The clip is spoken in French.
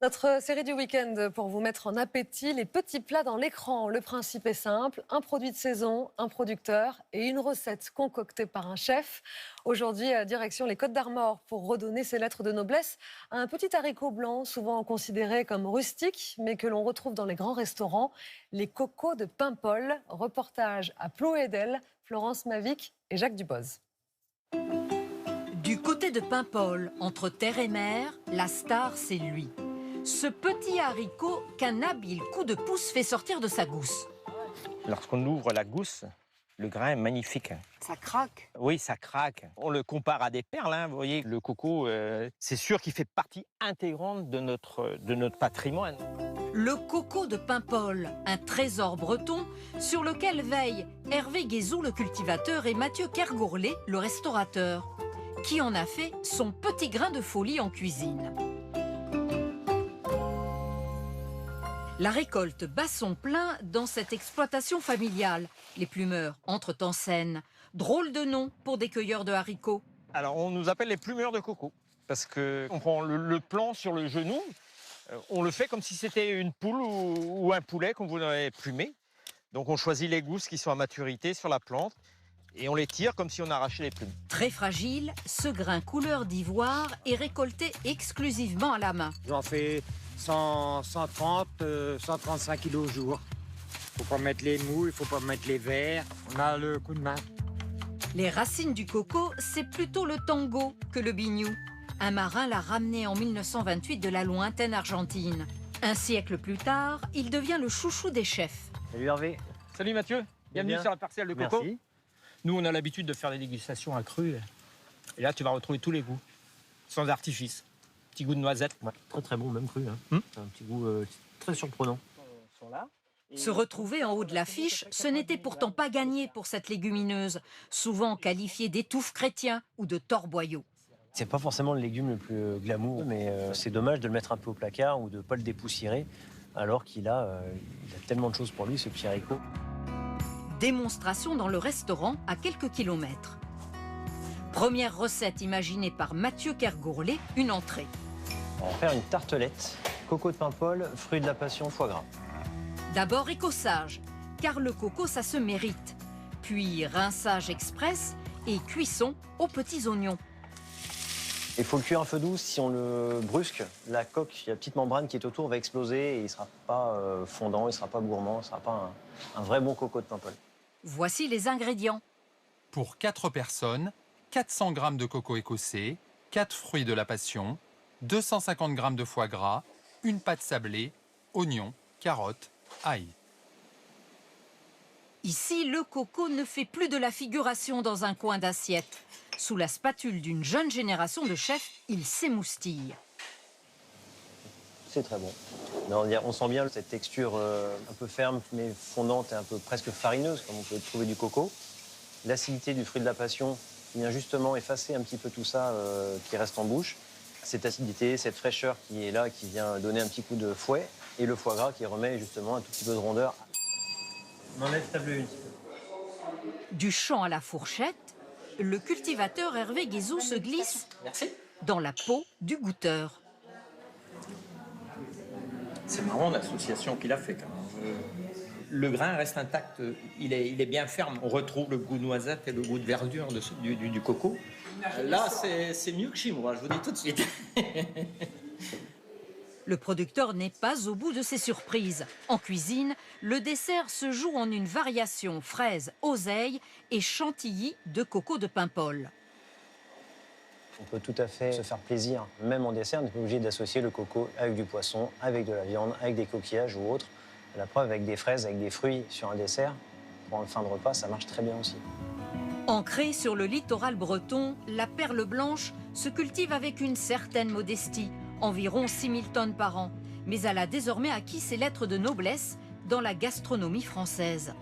Notre série du week-end pour vous mettre en appétit, les petits plats dans l'écran. Le principe est simple, un produit de saison, un producteur et une recette concoctée par un chef. Aujourd'hui, direction les Côtes d'Armor pour redonner ses lettres de noblesse à un petit haricot blanc, souvent considéré comme rustique, mais que l'on retrouve dans les grands restaurants, les cocos de Paimpol. Reportage à Plouédel, Florence Mavic et Jacques Duboz. Du côté de Paimpol, entre terre et mer, la star, c'est lui. Ce petit haricot qu'un habile coup de pouce fait sortir de sa gousse. Lorsqu'on ouvre la gousse, le grain est magnifique. Ça craque. Oui, ça craque. On le compare à des perles, hein. Vous voyez, le coco, c'est sûr qu'il fait partie intégrante de notre patrimoine. Le coco de Paimpol, un trésor breton sur lequel veillent Hervé Guézou, le cultivateur, et Mathieu Kergourlet, le restaurateur, qui en a fait son petit grain de folie en cuisine. La récolte bat son plein dans cette exploitation familiale. Les plumeurs entrent en scène. Drôle de nom pour des cueilleurs de haricots. Alors, on nous appelle les plumeurs de coco, parce qu'on prend le plant sur le genou, on le fait comme si c'était une poule ou un poulet qu'on voulait plumer. Donc, on choisit les gousses qui sont à maturité sur la plante, et on les tire comme si on arrachait les plumes. Très fragile, ce grain couleur d'ivoire est récolté exclusivement à la main. J'en fais 130, 135 kilos au jour. Il ne faut pas mettre les mous, il ne faut pas mettre les verres. On a le coup de main. Les racines du coco, c'est plutôt le tango que le biniou. Un marin l'a ramené en 1928 de la lointaine Argentine. Un siècle plus tard, il devient le chouchou des chefs. Salut Hervé. Salut Mathieu, bienvenue Bien. sur la parcelle de coco. Merci. Nous, on a l'habitude de faire des dégustations à cru. Et là, tu vas retrouver tous les goûts, sans artifice. Petit goût de noisette. Ouais, très très bon, même cru. Hein. C'est un petit goût très surprenant. Se retrouver en haut de l'affiche, ce n'était pourtant pas gagné pour cette légumineuse, souvent qualifiée d'étouffe chrétien ou de torboyau. C'est pas forcément le légume le plus glamour, mais c'est dommage de le mettre un peu au placard ou de pas le dépoussiérer, alors qu'il a tellement de choses pour lui, ce petit haricot. Démonstration dans le restaurant à quelques kilomètres. Première recette imaginée par Mathieu Kergourlet, une entrée. On va faire une tartelette, coco de Paimpol, fruits de la passion, foie gras. D'abord écossage, car le coco ça se mérite. Puis rinçage express et cuisson aux petits oignons. Il faut le cuire à feu doux. Si on le brusque, la coque, la petite membrane qui est autour va exploser et il ne sera pas fondant, il ne sera pas gourmand, il ne sera pas un vrai bon coco de Paimpol. Voici les ingrédients. Pour 4 personnes, 400 g de coco écossais, 4 fruits de la passion, 250 g de foie gras, une pâte sablée, oignons, carottes, ail. Ici, le coco ne fait plus de la figuration dans un coin d'assiette. Sous la spatule d'une jeune génération de chefs, il s'émoustille. C'est très bon. On sent bien cette texture un peu ferme, mais fondante et un peu presque farineuse, comme on peut trouver du coco. L'acidité du fruit de la passion qui vient justement effacer un petit peu tout ça qui reste en bouche. Cette acidité, cette fraîcheur qui est là, qui vient donner un petit coup de fouet. Et le foie gras qui remet justement un tout petit peu de rondeur. On enlève ta bleu un petit peu. Du champ à la fourchette, le cultivateur Hervé Guézou se glisse dans la peau du goûteur. C'est marrant l'association qu'il a fait quand même. Le grain reste intact, il est bien ferme. On retrouve le goût de noisette et le goût de verdure du coco. Là, c'est mieux que chez moi, je vous dis tout de suite. Le producteur n'est pas au bout de ses surprises. En cuisine, le dessert se joue en une variation fraise, oseille et chantilly de coco de Paimpol. On peut tout à fait se faire plaisir, même en dessert. On n'est pas obligé d'associer le coco avec du poisson, avec de la viande, avec des coquillages ou autre. La preuve, avec des fraises, avec des fruits sur un dessert, pour une fin de repas, ça marche très bien aussi. Ancrée sur le littoral breton, la perle blanche se cultive avec une certaine modestie, environ 6000 tonnes par an. Mais elle a désormais acquis ses lettres de noblesse dans la gastronomie française.